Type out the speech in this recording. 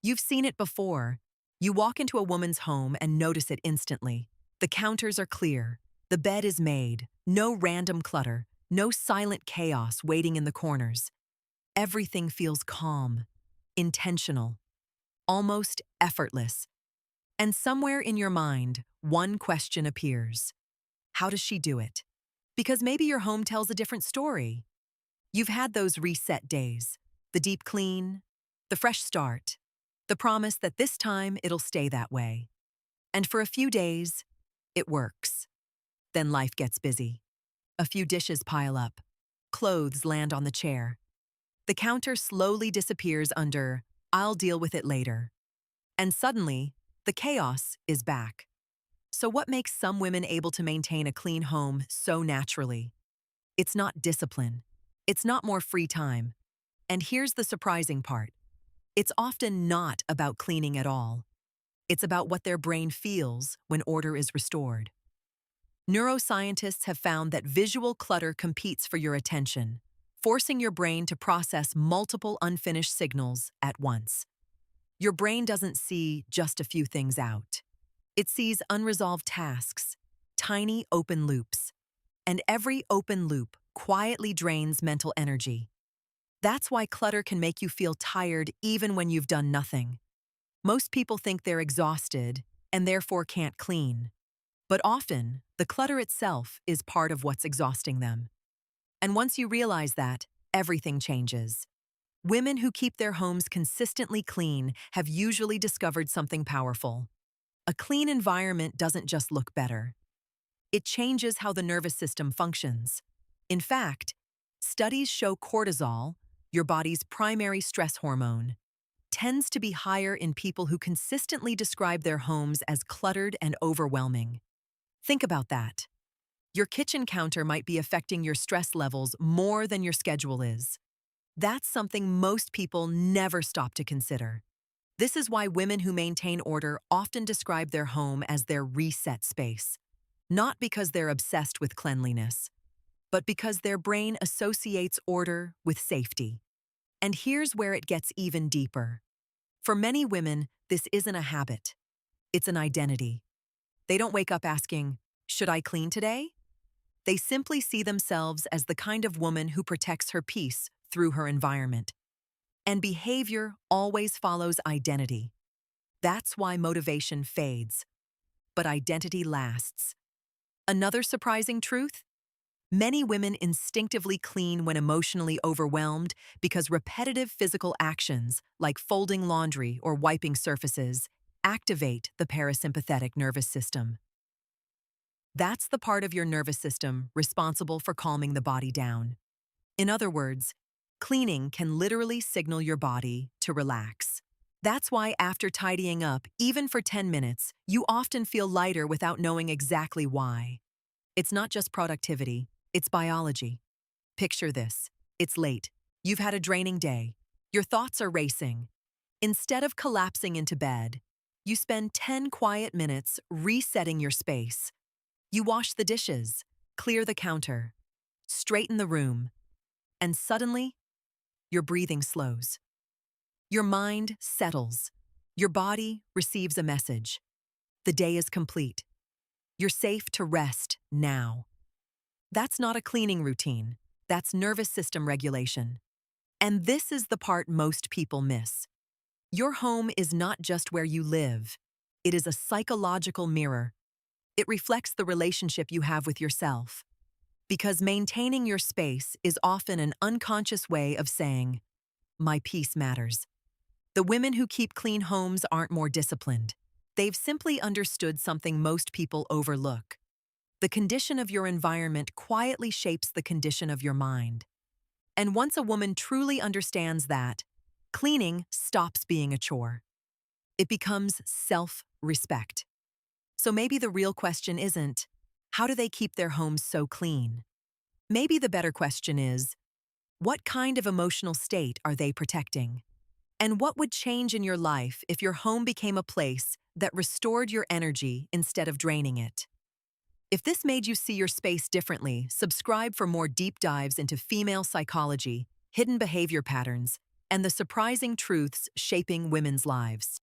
You've seen it before. You walk into a woman's home and notice it instantly. The counters are clear. The bed is made. No random clutter. No silent chaos waiting in the corners. Everything feels calm, intentional, almost effortless. And somewhere in your mind, one question appears. How does she do it? Because maybe your home tells a different story. You've had those reset days, the deep clean, the fresh start, the promise that this time it'll stay that way. And for a few days, it works. Then life gets busy. A few dishes pile up. Clothes land on the chair. The counter slowly disappears under, "I'll deal with it later." And suddenly, the chaos is back. So what makes some women able to maintain a clean home so naturally? It's not discipline. It's not more free time. And here's the surprising part. It's often not about cleaning at all. It's about what their brain feels when order is restored. Neuroscientists have found that visual clutter competes for your attention, forcing your brain to process multiple unfinished signals at once. Your brain doesn't see just a few things out. It sees unresolved tasks, tiny open loops, and every open loop quietly drains mental energy. That's why clutter can make you feel tired even when you've done nothing. Most people think they're exhausted and therefore can't clean. But often, the clutter itself is part of what's exhausting them. And once you realize that, everything changes. Women who keep their homes consistently clean have usually discovered something powerful. A clean environment doesn't just look better. It changes how the nervous system functions. In fact, studies show cortisol, your body's primary stress hormone, tends to be higher in people who consistently describe their homes as cluttered and overwhelming. Think about that. Your kitchen counter might be affecting your stress levels more than your schedule is. That's something most people never stop to consider. This is why women who maintain order often describe their home as their reset space. Not because they're obsessed with cleanliness, but because their brain associates order with safety. And here's where it gets even deeper. For many women, this isn't a habit. It's an identity. They don't wake up asking, "Should I clean today?" They simply see themselves as the kind of woman who protects her peace through her environment. And behavior always follows identity. That's why motivation fades, but identity lasts. Another surprising truth? Many women instinctively clean when emotionally overwhelmed because repetitive physical actions, like folding laundry or wiping surfaces, activate the parasympathetic nervous system. That's the part of your nervous system responsible for calming the body down. In other words, cleaning can literally signal your body to relax. That's why after tidying up, even for 10 minutes, you often feel lighter without knowing exactly why. It's not just productivity, it's biology. Picture this. It's late. You've had a draining day. Your thoughts are racing. Instead of collapsing into bed, you spend 10 quiet minutes resetting your space. You wash the dishes, clear the counter, straighten the room, and suddenly, your breathing slows. Your mind settles. Your body receives a message. The day is complete. You're safe to rest now. That's not a cleaning routine. That's nervous system regulation. And this is the part most people miss. Your home is not just where you live. It is a psychological mirror. It reflects the relationship you have with yourself. Because maintaining your space is often an unconscious way of saying, "My peace matters." The women who keep clean homes aren't more disciplined. They've simply understood something most people overlook. The condition of your environment quietly shapes the condition of your mind. And once a woman truly understands that, cleaning stops being a chore. It becomes self-respect. So maybe the real question isn't, how do they keep their homes so clean? Maybe the better question is, what kind of emotional state are they protecting? And what would change in your life if your home became a place that restored your energy instead of draining it? If this made you see your space differently, subscribe for more deep dives into female psychology, hidden behavior patterns, and the surprising truths shaping women's lives.